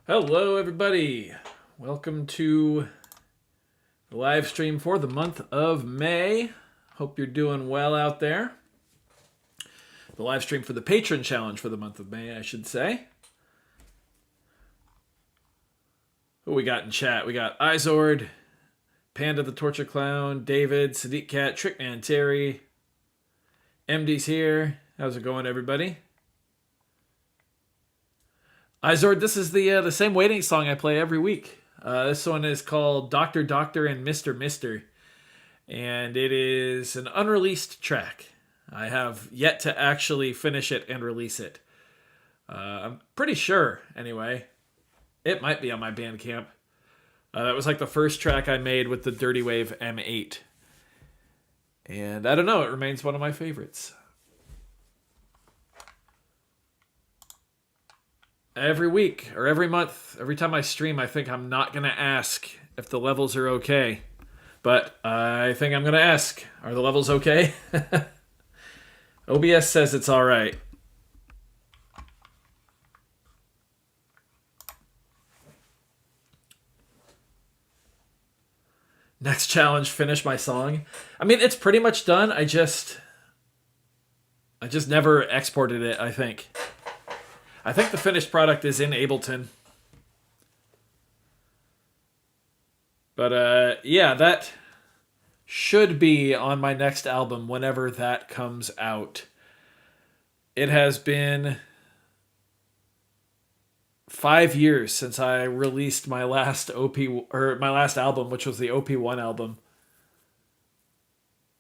Hello, everybody. Welcome to the live stream for the month of May. Hope you're doing well out there. The live stream for the Patron challenge for the month of May, I should say. Who we got in chat? We got Izord, Panda the Torture Clown, David, Sadiq Cat, Trickman Terry. MD's here. How's it going, everybody? Izord, this is the same waiting song I play every week. This one is called Doctor Doctor and Mr. Mister. And it is an unreleased track. I have yet to actually finish it and release it. I'm pretty sure, anyway. It might be on my Bandcamp. That was like the first track I made with the Dirty Wave M8. And I don't know, it remains one of my favorites. Every week or every month, every time I stream, I think I'm not going to ask if the levels are okay. But I think I'm going to ask, are the levels okay? OBS says it's all right. Next challenge, finish my song. I mean, it's pretty much done. I just never exported it, I think. I think the finished product is in Ableton. But yeah, that should be on my next album whenever that comes out. It has been 5 years since I released my last my last album, which was the OP1 album.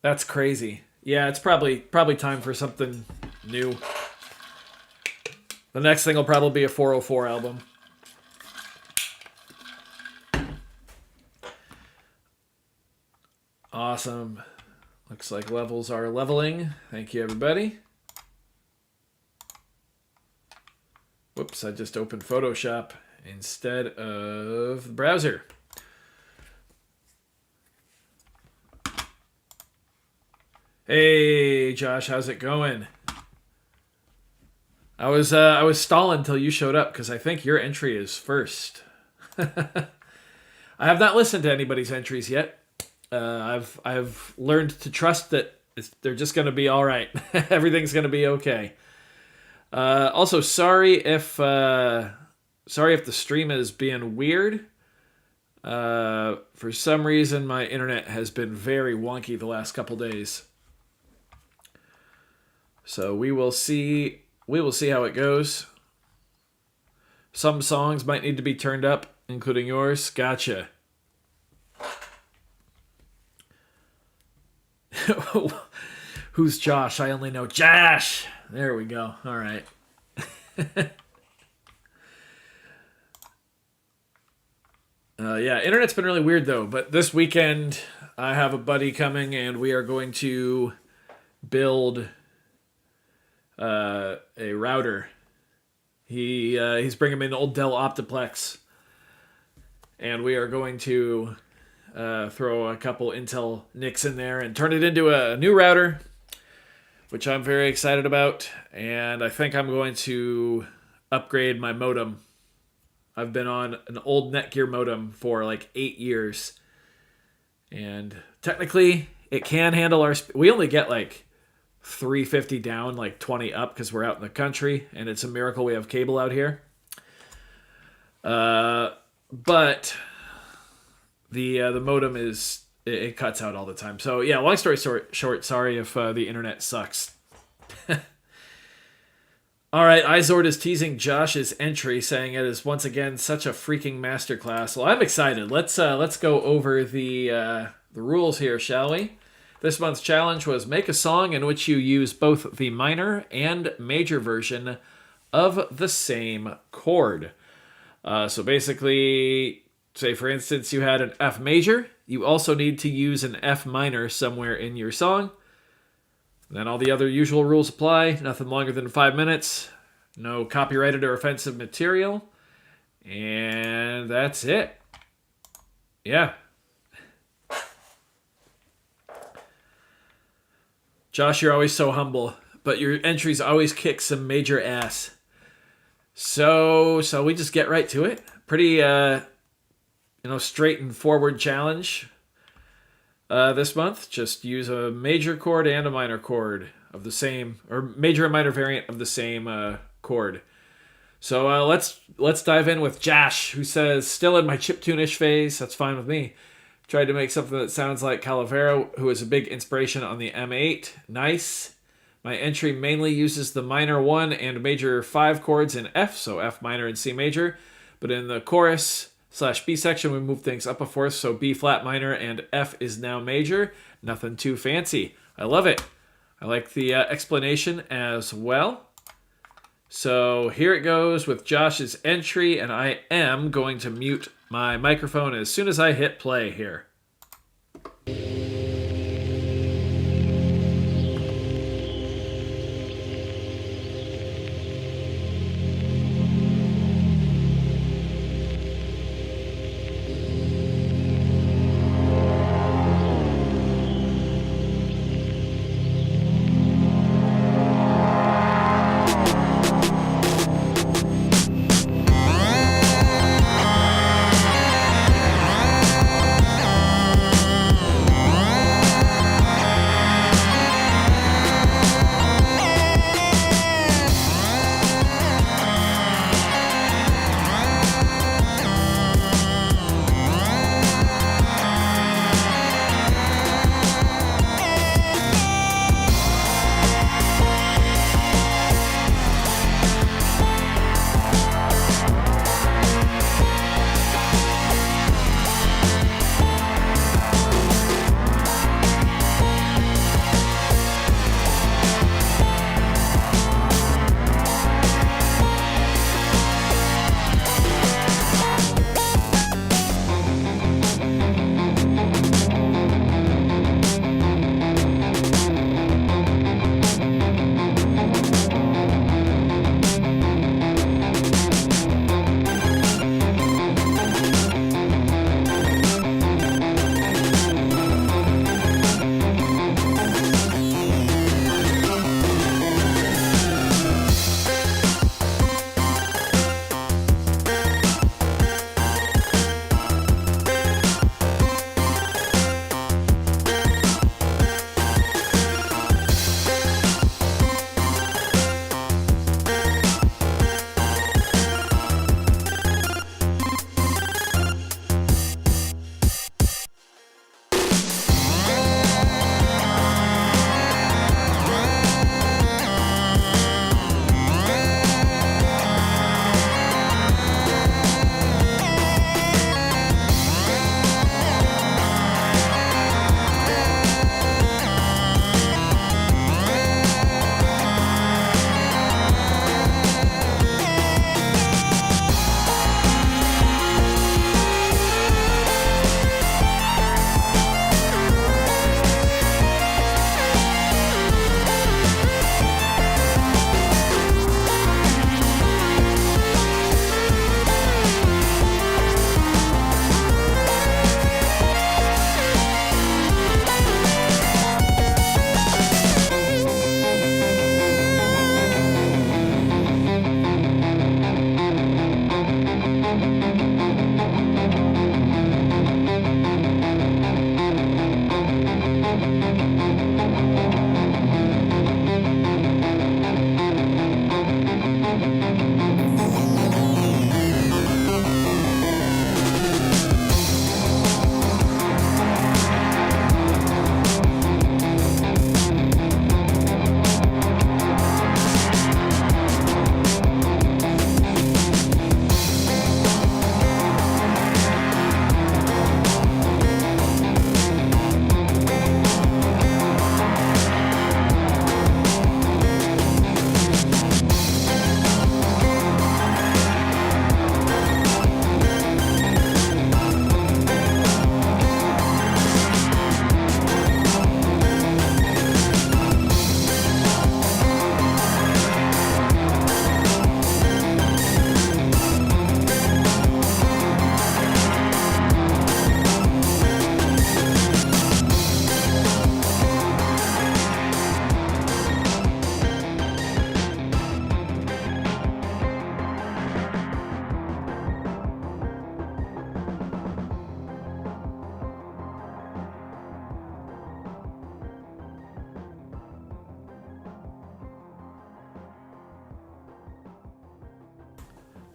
That's crazy. Yeah, it's probably time for something new. The next thing will probably be a 404 album. Awesome. Looks like levels are leveling. Thank you, everybody. Whoops, I just opened Photoshop instead of the browser. Hey, Josh, how's it going? I was stalling until you showed up because I think your entry is first. I have not listened to anybody's entries yet. I've learned to trust that they're just going to be all right. Everything's going to be okay. Also, sorry if the stream is being weird. For some reason, my internet has been very wonky the last couple days. So we will see. We will see how it goes. Some songs might need to be turned up, including yours. Gotcha. Who's Josh? I only know Josh. There we go. All right. Yeah, internet's been really weird though. But this weekend, I have a buddy coming, and we are going to build a router. He's bringing me an old Dell Optiplex, and we are going to throw a couple Intel NICs in there and turn it into a new router, which I'm very excited about. And I think I'm going to upgrade my modem. I've been on an old Netgear modem for like 8 years, and technically it can handle our we only get like 350 down, like 20 up, because we're out in the country, and it's a miracle we have cable out here. But the modem it cuts out all the time. So yeah, long story short, sorry if the internet sucks. All right, Izord is teasing Josh's entry, saying it is once again such a freaking masterclass. Well, I'm excited. Let's go over the rules here, shall we? This month's challenge was make a song in which you use both the minor and major version of the same chord. So basically, say for instance you had an F major, you also need to use an F minor somewhere in your song. Then all the other usual rules apply. Nothing longer than 5 minutes. No copyrighted or offensive material. And that's it. Yeah. Josh, you're always so humble, but your entries always kick some major ass. So we just get right to it. Pretty straight and forward challenge this month. Just use a major chord and a minor chord of the same, or major and minor variant of the same chord. So let's dive in with Josh, who says, still in my chiptune-ish phase. That's fine with me. Tried to make something that sounds like Calavera, who is a big inspiration on the M8. Nice. My entry mainly uses the minor 1 and major 5 chords in F, so F minor and C major. But in the chorus/B section, we move things up a fourth, so B flat minor and F is now major. Nothing too fancy. I love it. I like the explanation as well. So here it goes with Josh's entry, and I am going to mute my microphone as soon as I hit play here.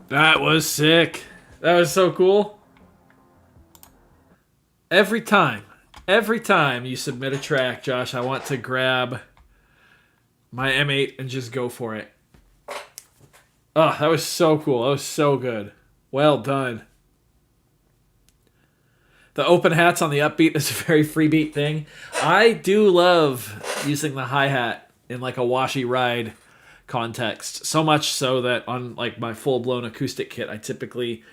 That was sick. That was so cool. Every time you submit a track, Josh, I want to grab my M8 and just go for it. Oh, that was so cool. That was so good. Well done. The open hats on the upbeat is a very freebeat thing. I do love using the hi-hat in like a washy ride context. So much so that on like my full-blown acoustic kit, I typically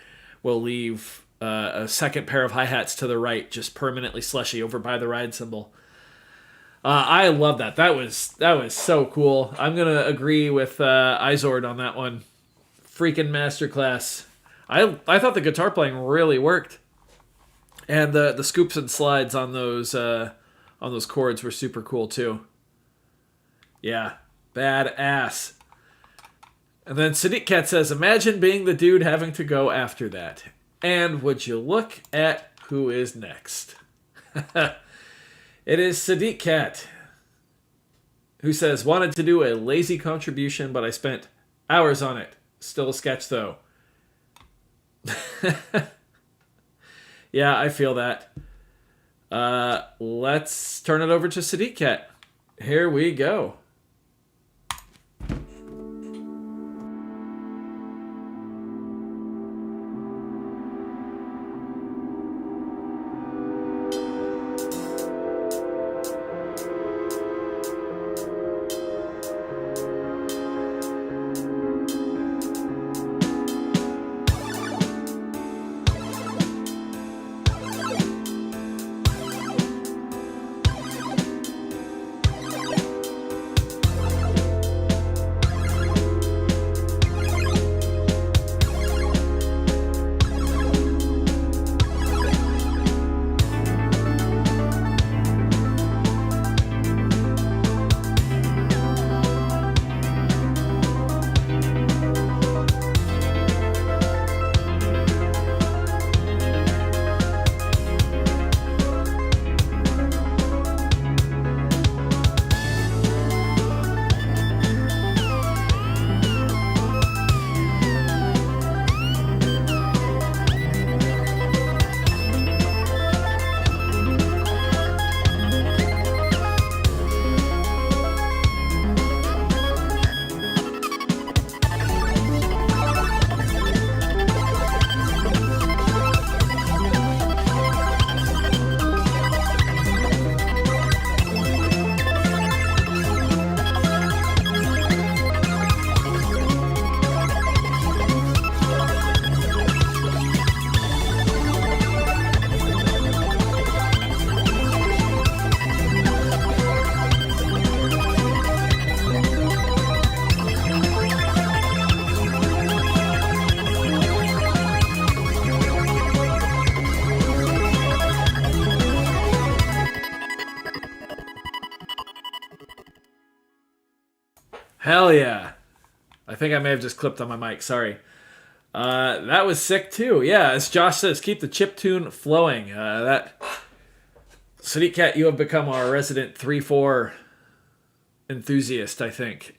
will leave a second pair of hi-hats to the right, just permanently slushy over by the ride cymbal. I love that. That was so cool. I'm gonna agree with Izord on that one. Freaking masterclass. I thought the guitar playing really worked, and the scoops and slides on those chords were super cool too. Yeah, badass. And then Sadiq Cat says, "Imagine being the dude having to go after that." And would you look at who is next? It is Sadiq Cat, who says, "Wanted to do a lazy contribution, but I spent hours on it. Still a sketch, though." Yeah, I feel that. Let's turn it over to Sadiq Cat. Here we go. Hell yeah. I think I may have just clipped on my mic. Sorry. That was sick too. Yeah, as Josh says, keep the chip tune flowing. That Sadiq Cat, you have become our resident 3/4 enthusiast, I think.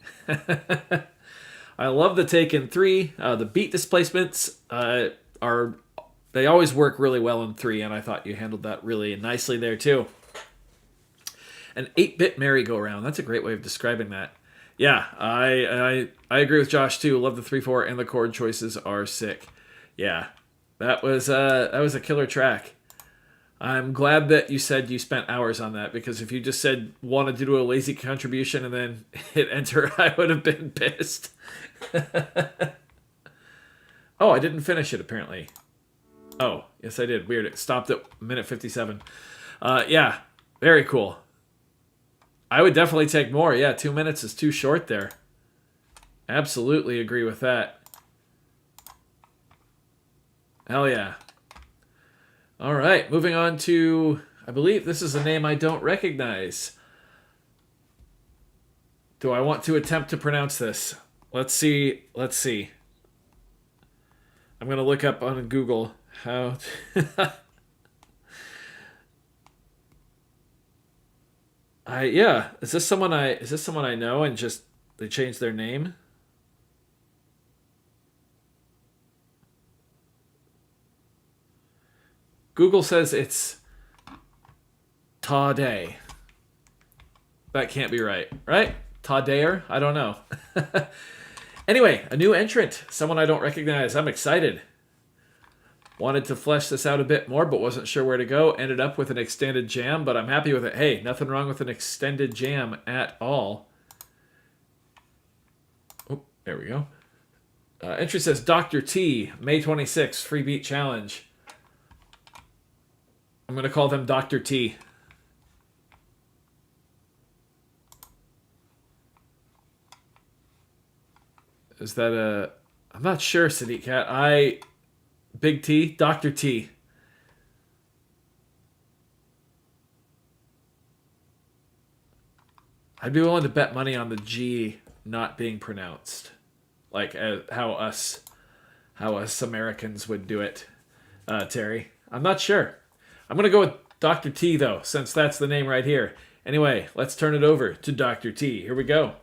I love the take in 3. The beat displacements they always work really well in 3, and I thought you handled that really nicely there too. An 8-bit merry-go-round. That's a great way of describing that. Yeah, I agree with Josh too. Love the 3/4 and the chord choices are sick. Yeah, that was a killer track. I'm glad that you said you spent hours on that, because if you just said wanted to do a lazy contribution and then hit enter, I would have been pissed. Oh, I didn't finish it apparently. Oh, yes I did. Weird. It stopped at minute 57. Yeah, very cool. I would definitely take more. Yeah, 2 minutes is too short there. Absolutely agree with that. Hell yeah. All right, moving on to, I believe this is a name I don't recognize. Do I want to attempt to pronounce this? Let's see. I'm going to look up on Google how to is this someone I know and just they changed their name? Google says it's Tade. That can't be right, right? Tadeer? I don't know. Anyway, a new entrant. Someone I don't recognize. I'm excited. Wanted to flesh this out a bit more, but wasn't sure where to go. Ended up with an extended jam, but I'm happy with it. Hey, nothing wrong with an extended jam at all. Oh, there we go. Entry says Dr. T, May 26th, free beat challenge. I'm going to call them Dr. T. Is that a... I'm not sure, City Cat. Big T? Dr. T. I'd be willing to bet money on the G not being pronounced. Like how us Americans would do it, Terry. I'm not sure. I'm going to go with Dr. T, though, since that's the name right here. Anyway, let's turn it over to Dr. T. Here we go.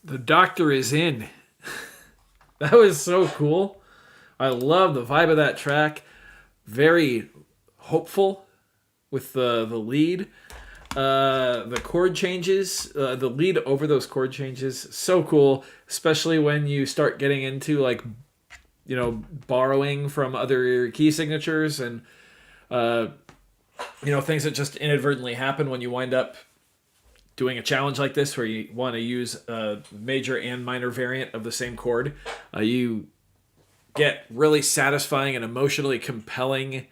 The doctor is in. That was so cool. I love the vibe of that track. Very hopeful with the lead. The chord changes, the lead over those chord changes, so cool, especially when you start getting into, like, you know, borrowing from other key signatures and things that just inadvertently happen when you wind up doing a challenge like this where you want to use a major and minor variant of the same chord. You get really satisfying and emotionally compelling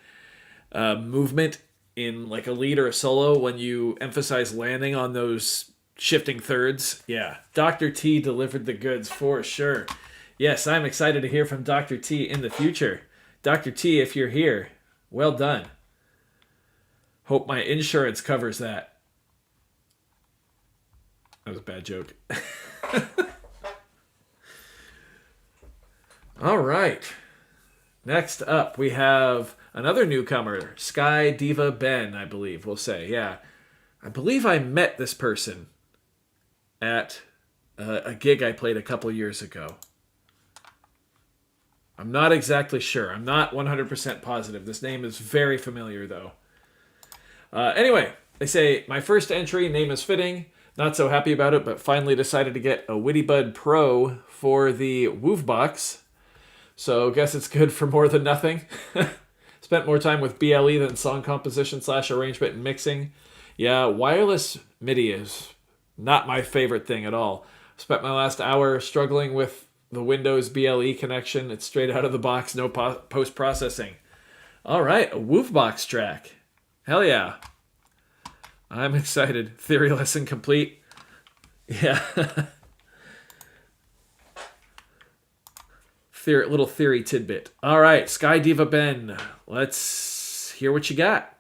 movement in like a lead or a solo when you emphasize landing on those shifting thirds. Yeah, Dr. T delivered the goods for sure. Yes, I'm excited to hear from Dr. T in the future. Dr. T, if you're here, well done. Hope my insurance covers that. That was a bad joke. All right. Next up, we have another newcomer, Sky Diva Ben, I believe we'll say. Yeah. I believe I met this person at a gig I played a couple years ago. I'm not exactly sure. I'm not 100% positive. This name is very familiar, though. Anyway, they say, my first entry, name is fitting. Not so happy about it, but finally decided to get a Witty Bud Pro for the Woof box. So guess it's good for more than nothing. Spent more time with BLE than song composition / arrangement and mixing. Yeah, wireless MIDI is not my favorite thing at all. Spent my last hour struggling with the Windows BLE connection. It's straight out of the box, no post-processing. All right, a Woof box track. Hell yeah. I'm excited. Theory lesson complete. Yeah. Little theory tidbit. All right, Sky Diva Ben. Let's hear what you got.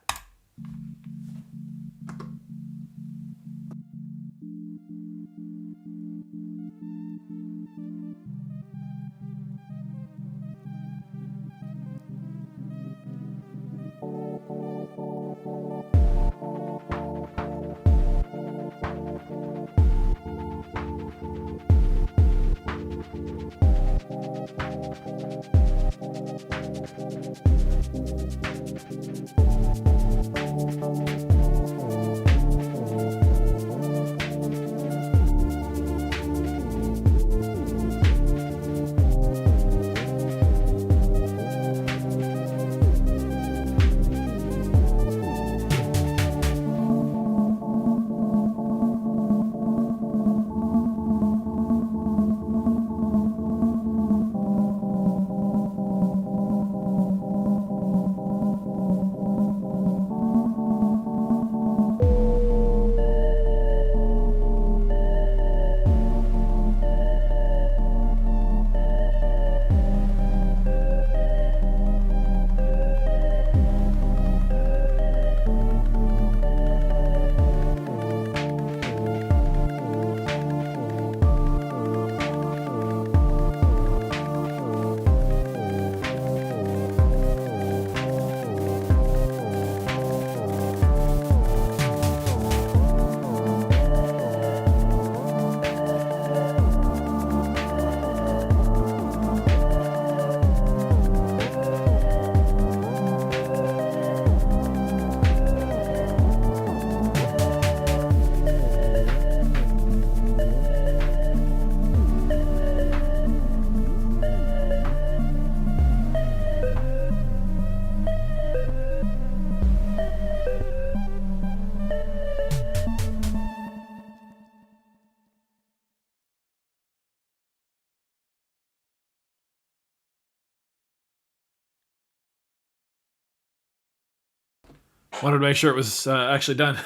Wanted to make sure it was actually done.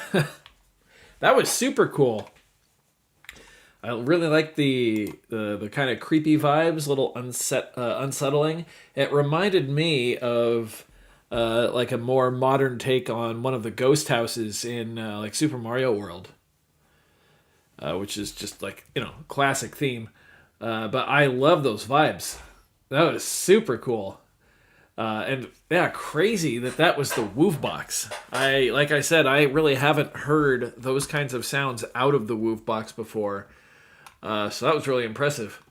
That was super cool. I really like the kind of creepy vibes, a little unsettling. It reminded me of like a more modern take on one of the ghost houses in like Super Mario World, which is just like, classic theme. But I love those vibes. That was super cool. And yeah, crazy that was the Woof box. Like I said, I really haven't heard those kinds of sounds out of the Woof box before. So that was really impressive.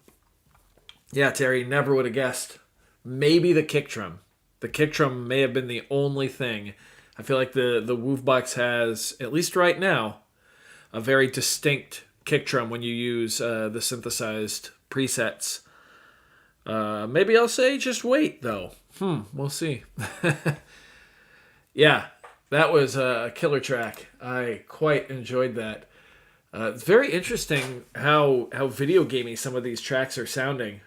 Yeah, Terry, never would have guessed. Maybe the kick drum. The kick drum may have been the only thing. I feel like the Woof box has, at least right now, a very distinct kick drum when you use the synthesized presets. Maybe I'll say just wait, though. We'll see. Yeah, That was a killer track. I quite enjoyed that. It's very interesting how video gamey some of these tracks are sounding.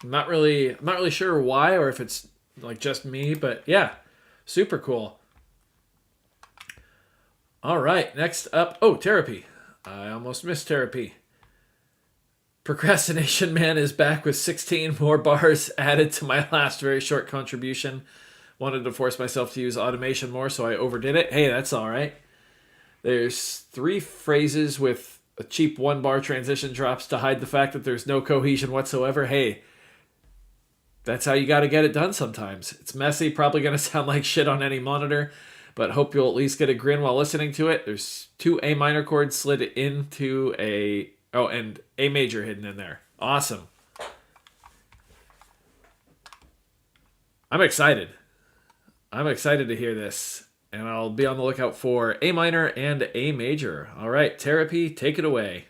I'm not really sure why or if it's like just me, but yeah, super cool. All right, next up, therapy. I almost missed therapy. Procrastination Man is back with 16 more bars added to my last very short contribution. Wanted to force myself to use automation more, so I overdid it. Hey, that's all right. There's 3 phrases with a cheap 1-bar transition drops to hide the fact that there's no cohesion whatsoever. Hey, that's how you got to get it done sometimes. It's messy, probably going to sound like shit on any monitor, but hope you'll at least get a grin while listening to it. There's 2 A minor chords slid into and A major hidden in there. Awesome. I'm excited. I'm excited to hear this, and I'll be on the lookout for A minor and A major. All right, therapy, take it away.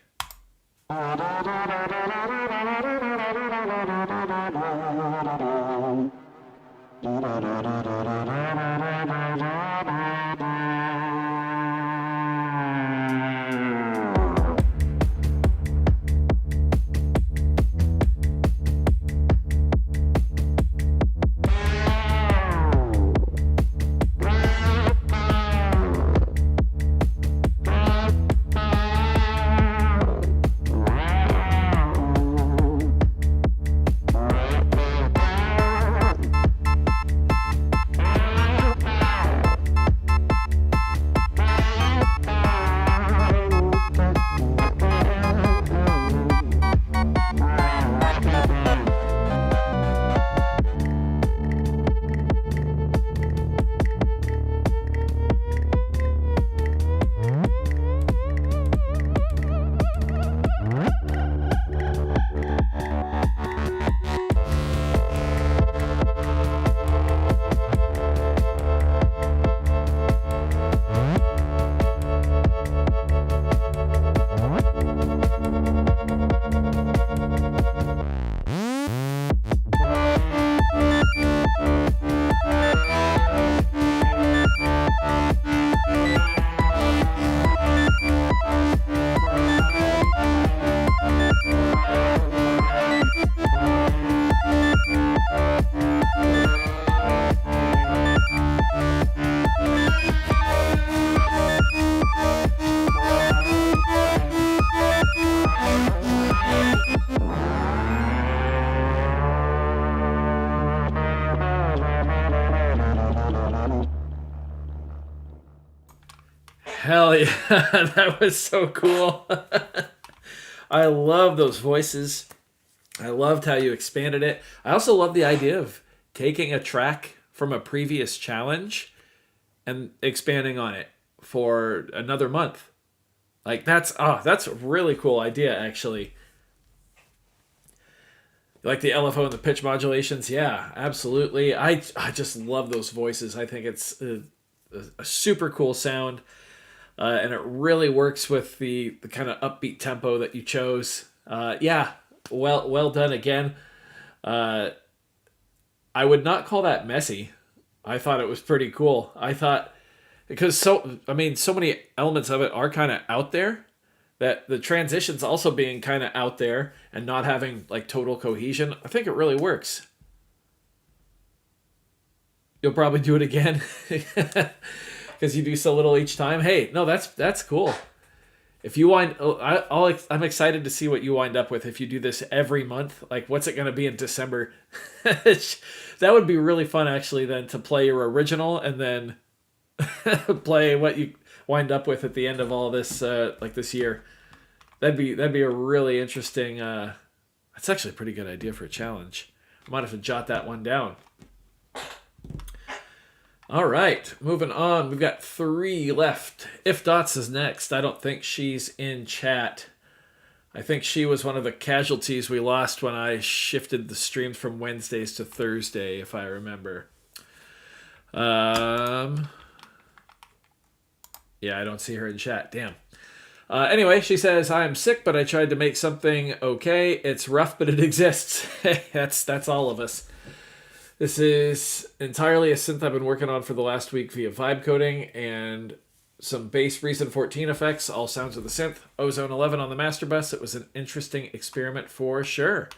Hell yeah, that was so cool. I love those voices. I loved how you expanded it. I also love the idea of taking a track from a previous challenge and expanding on it for another month. Like that's a really cool idea actually. Like the LFO and the pitch modulations, yeah, absolutely. I just love those voices. I think it's a super cool sound. And it really works with the kind of upbeat tempo that you chose. Yeah, well done again. I would not call that messy. I thought it was pretty cool. I thought, because so many elements of it are kind of out there, that the transitions also being kind of out there and not having like total cohesion, I think it really works. You'll probably do it again. Because you do so little each time. Hey, no, that's cool. If you I'm excited to see what you wind up with if you do this every month. Like, what's it going to be in December? That would be really fun, actually, then to play your original and then play what you wind up with at the end of all this, like this year. That'd be a really interesting. That's actually a pretty good idea for a challenge. I might have to jot that one down. All right, moving on. We've got 3 left. If Dots is next. I don't think she's in chat. I think she was one of the casualties we lost when I shifted the streams from Wednesdays to Thursday, if I remember. Yeah, I don't see her in chat. Damn. Anyway, she says, I'm sick, but I tried to make something okay. It's rough, but it exists. That's all of us. This is entirely a synth I've been working on for the last week via vibe coding and some bass Reason 14 effects, all sounds of the synth. Ozone 11 on the master bus. It was an interesting experiment for sure.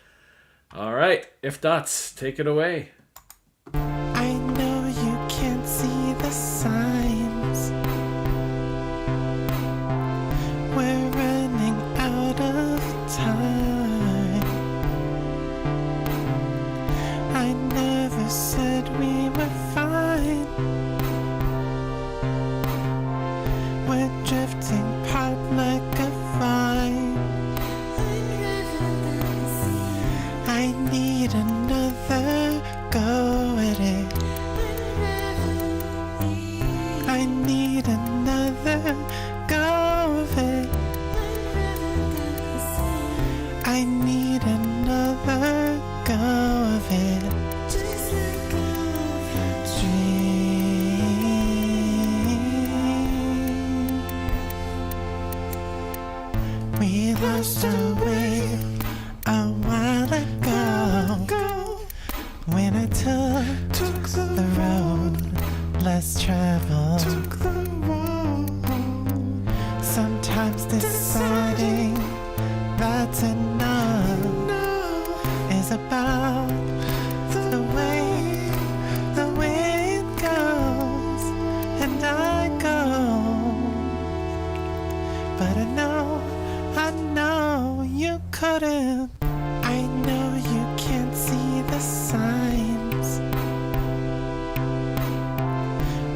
All right, If Dots, take it away. I know you can't see the signs. We're running out of time. I never said we were fine. We're drifting apart like a vine. I need another go at it. I need another go of it. I need another go of it. Dream. We lost our way a while ago, when I took the road less traveled. Sometimes deciding that's enough is about the way it goes, and I go. But I know you couldn't. I know you can't see the signs.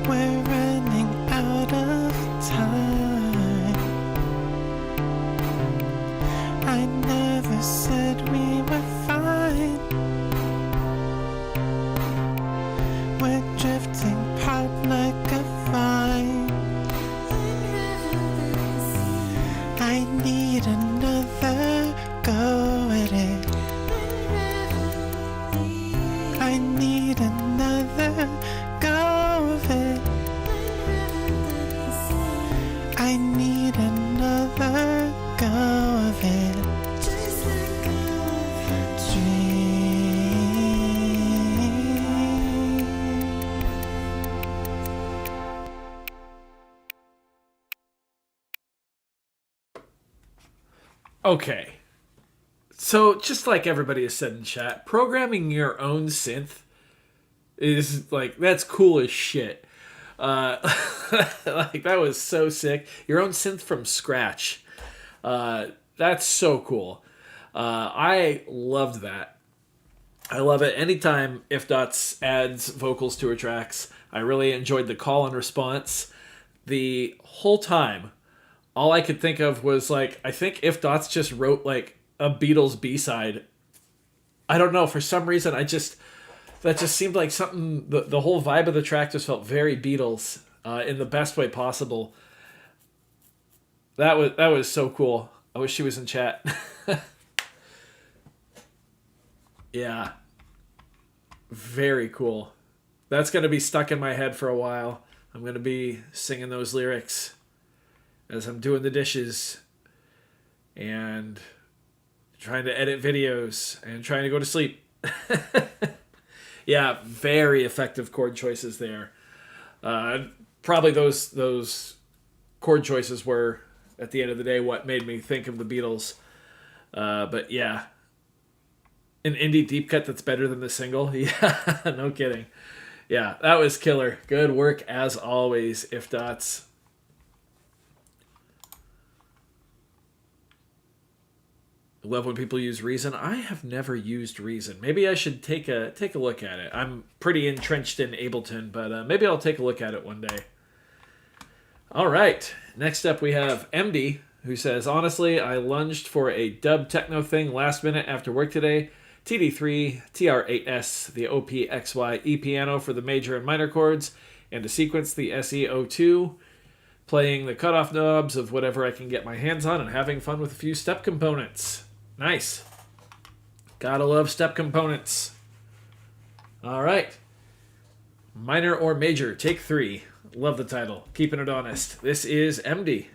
We're running out of time. I never said we were fine. We're drifting apart like a vine. I need another go at it. I need another go of it. I need another go of it. Okay. So, just like everybody has said in chat, programming your own synth is like, that's cool as shit. Like, that was so sick. Your own synth from scratch. That's so cool. I loved that. I love it. Anytime If Dots adds vocals to her tracks, I really enjoyed the call and response. The whole time, all I could think of was like, I think If Dots just wrote like a Beatles B-side. I don't know, for some reason that just seemed like something, the whole vibe of the track just felt very Beatles in the best way possible. That was so cool. I wish she was in chat. Yeah, very cool. That's going to be stuck in my head for a while. I'm going to be singing those lyrics as I'm doing the dishes and trying to edit videos and trying to go to sleep. Yeah, very effective chord choices there. Probably those chord choices were, at the end of the day, what made me think of the Beatles. But yeah, an indie deep cut that's better than the single. Yeah, no kidding. Yeah, that was killer. Good work as always, If Dots. I love when people use Reason. I have never used Reason. Maybe I should take a look at it. I'm pretty entrenched in Ableton, but maybe I'll take a look at it one day. All right. Next up we have MD, who says, honestly, I lunged for a dub techno thing last minute after work today. TD3, TR8S, the OPXY E piano for the major and minor chords, and to sequence the SE02, playing the cutoff knobs of whatever I can get my hands on and having fun with a few step components. Nice. Gotta love step components. All right. Minor or major, take 3. Love the title. Keeping it honest. This is MD.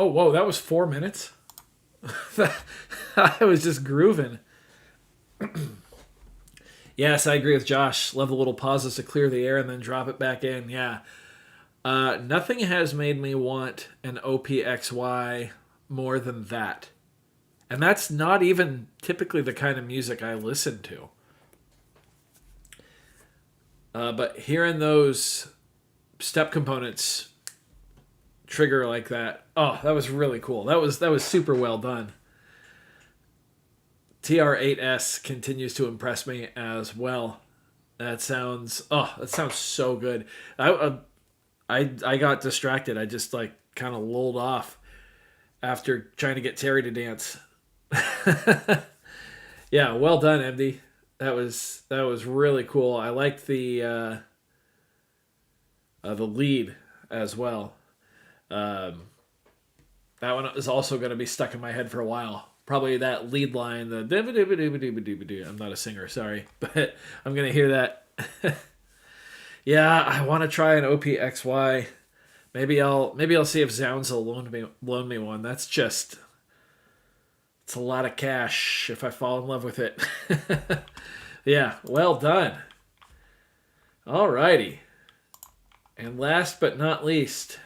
whoa, that was 4 minutes? I was just grooving. Yes, I agree with Josh. Love the little pauses to clear the air and then drop it back in. Yeah. Nothing has made me want an OPXY more than that. And that's not even typically the kind of music I listen to. But hearing those step components trigger like that, oh, that was really cool. That was super well done. TR8S continues to impress me as well. That sounds so good. I got distracted. I just like kind of lulled off after trying to get Terry to dance. Yeah, well done, MD. That was really cool. I liked the lead as well. That one is also going to be stuck in my head for a while. Probably that lead line, the I'm not a singer, sorry, but I'm going to hear that. Yeah, I want to try an OPXY. Maybe I'll see if Zounds will loan me one. It's a lot of cash if I fall in love with it. Yeah, well done. Alrighty. And last but not least,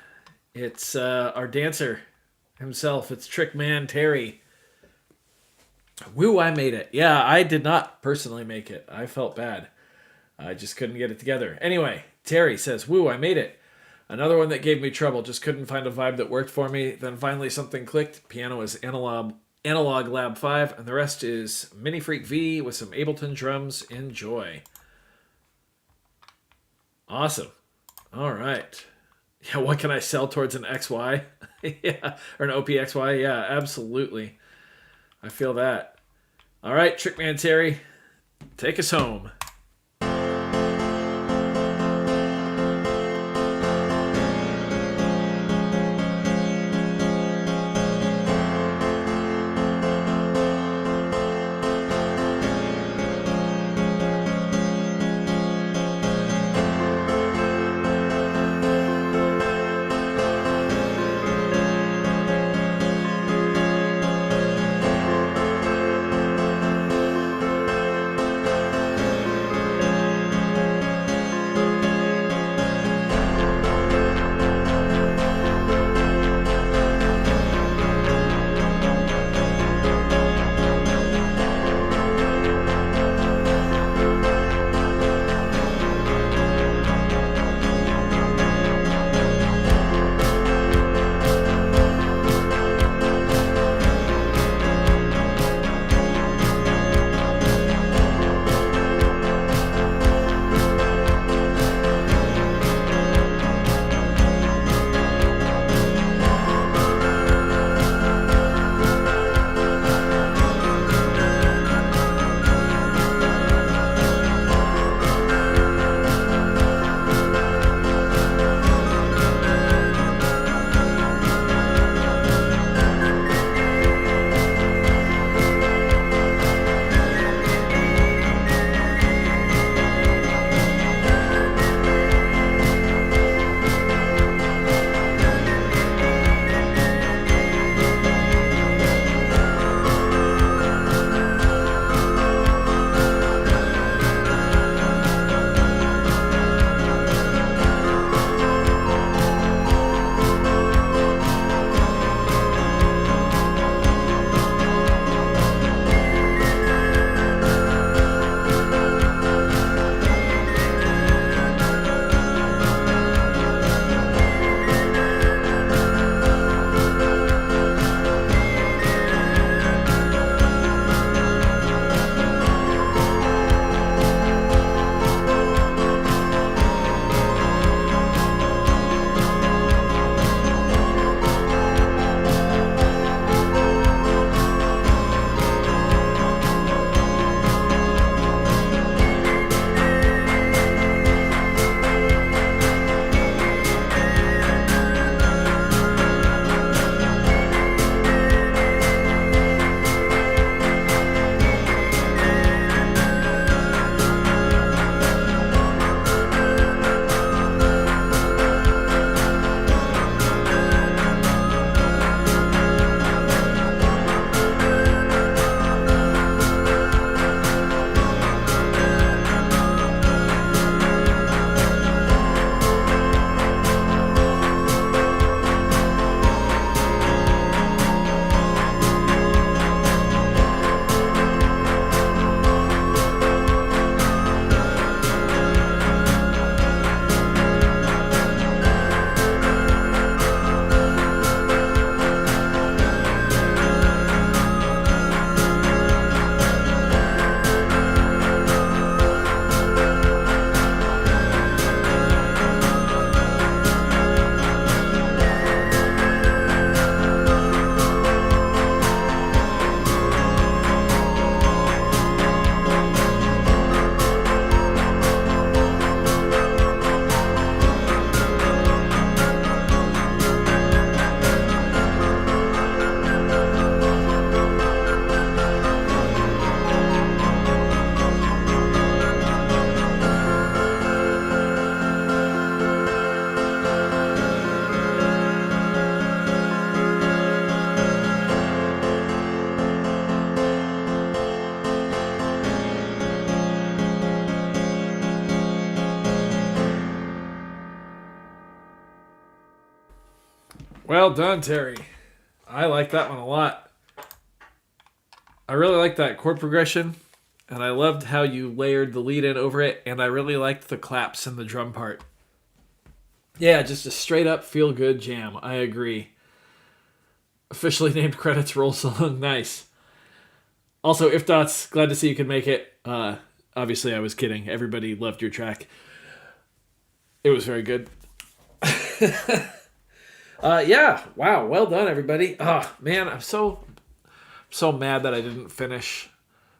it's our dancer himself. It's Trickman Terry. Woo, I made it. Yeah, I did not personally make it. I felt bad. I just couldn't get it together. Anyway, Terry says, woo, I made it. Another one that gave me trouble. Just couldn't find a vibe that worked for me. Then finally something clicked. Piano is Analog Lab 5, and the rest is Mini Freak V with some Ableton drums. Enjoy. Awesome. All right. Yeah, what can I sell towards an XY? Yeah, or an OPXY? Yeah, absolutely. I feel that. All right, Trickman Terry, take us home. Well done, Terry. I like that one a lot. I really like that chord progression, and I loved how you layered the lead in over it, and I really liked the claps and the drum part. Yeah, just a straight up feel good jam. I agree. Officially named credits roll song. Nice. Also, If Dots, glad to see you can make it. Obviously, I was kidding. Everybody loved your track. It was very good. Yeah. Wow. Well done, everybody. Oh, man, I'm so mad that I didn't finish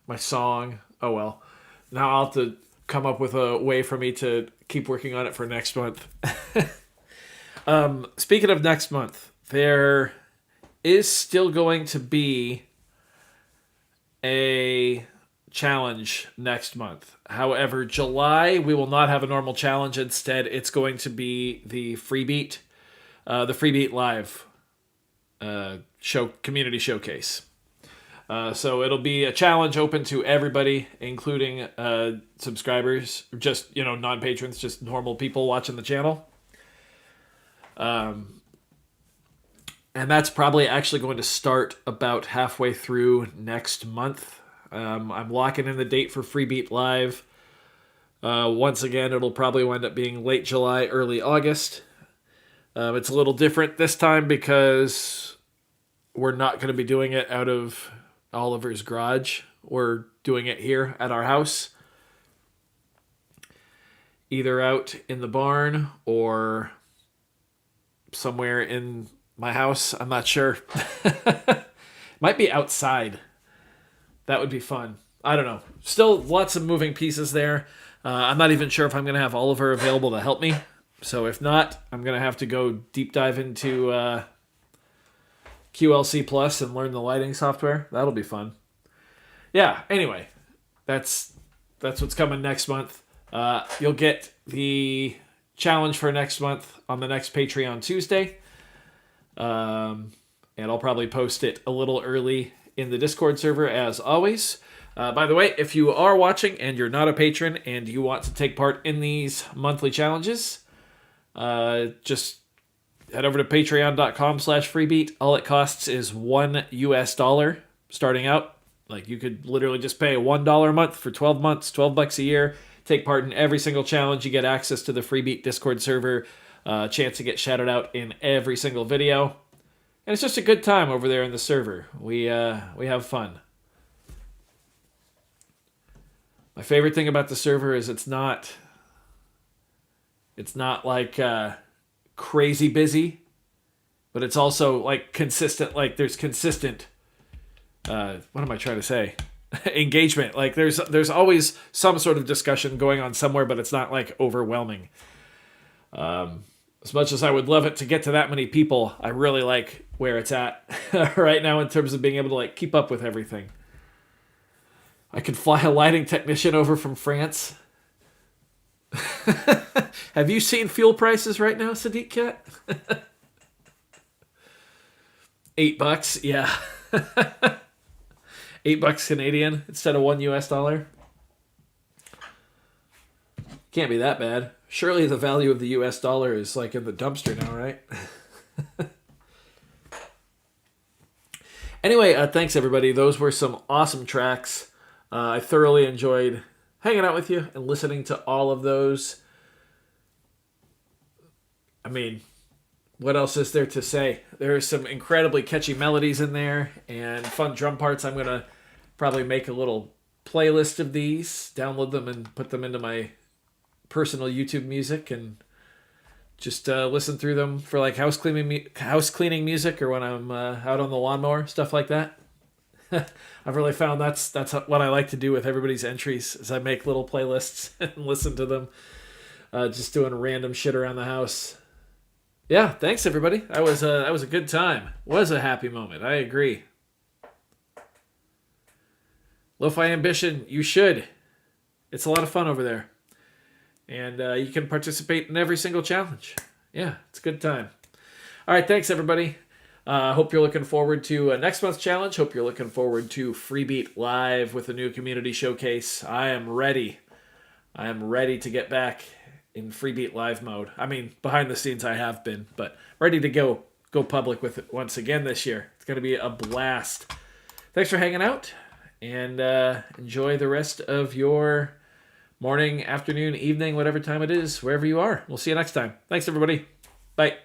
my song. Oh, well. Now I'll have to come up with a way for me to keep working on it for next month. Speaking of next month, there is still going to be a challenge next month. However, July, we will not have a normal challenge. Instead, it's going to be the Freebeat Live community showcase. So it'll be a challenge open to everybody, including subscribers, just, non-patrons, just normal people watching the channel. And that's probably actually going to start about halfway through next month. I'm locking in the date for Freebeat Live. Once again, it'll probably wind up being late July, early August. It's a little different this time because we're not going to be doing it out of Oliver's garage. We're doing it here at our house. Either out in the barn or somewhere in my house. I'm not sure. Might be outside. That would be fun. I don't know. Still lots of moving pieces there. I'm not even sure if I'm going to have Oliver available to help me. So if not, I'm going to have to go deep dive into QLC Plus and learn the lighting software. That'll be fun. Yeah, anyway, that's what's coming next month. You'll get the challenge for next month on the next Patreon Tuesday. And I'll probably post it a little early in the Discord server as always. By the way, if you are watching and you're not a patron and you want to take part in these monthly challenges, just head over to patreon.com/freebeat. All it costs is $1 starting out. Like, you could literally just pay $1 a month for 12 months, $12 a year, take part in every single challenge. You get access to the Freebeat Discord server, chance to get shouted out in every single video. And it's just a good time over there in the server. We have fun. My favorite thing about the server is it's not like crazy busy, but it's also like consistent. Like, there's consistent. What am I trying to say? Engagement. Like, there's always some sort of discussion going on somewhere, but it's not like overwhelming. As much as I would love it to get to that many people, I really like where it's at right now in terms of being able to like keep up with everything. I could fly a lighting technician over from France. Have you seen fuel prices right now, Sadiq Cat? $8, yeah. $8 Canadian instead of $1 US. Can't be that bad. Surely the value of the US dollar is like in the dumpster now, right? Anyway, thanks everybody. Those were some awesome tracks. I thoroughly enjoyed hanging out with you and listening to all of those. I mean, what else is there to say? There are some incredibly catchy melodies in there and fun drum parts. I'm going to probably make a little playlist of these, download them, and put them into my personal YouTube music and just listen through them for like house cleaning music, or when I'm out on the lawnmower, stuff like that. I've really found that's what I like to do with everybody's entries, is I make little playlists and listen to them, just doing random shit around the house. Yeah, thanks everybody. That was a good time. Was a happy moment. I agree. Lo-Fi Ambition, you should. It's a lot of fun over there. And you can participate in every single challenge. Yeah, it's a good time. All right, thanks everybody. Hope you're looking forward to next month's challenge. Hope you're looking forward to Freebeat Live with the new community showcase. I am ready. I am ready to get back in Freebeat Live mode. I mean, behind the scenes I have been, but ready to go go public with it once again this year. It's going to be a blast. Thanks for hanging out, and enjoy the rest of your morning, afternoon, evening, whatever time it is, wherever you are. We'll see you next time. Thanks, everybody. Bye.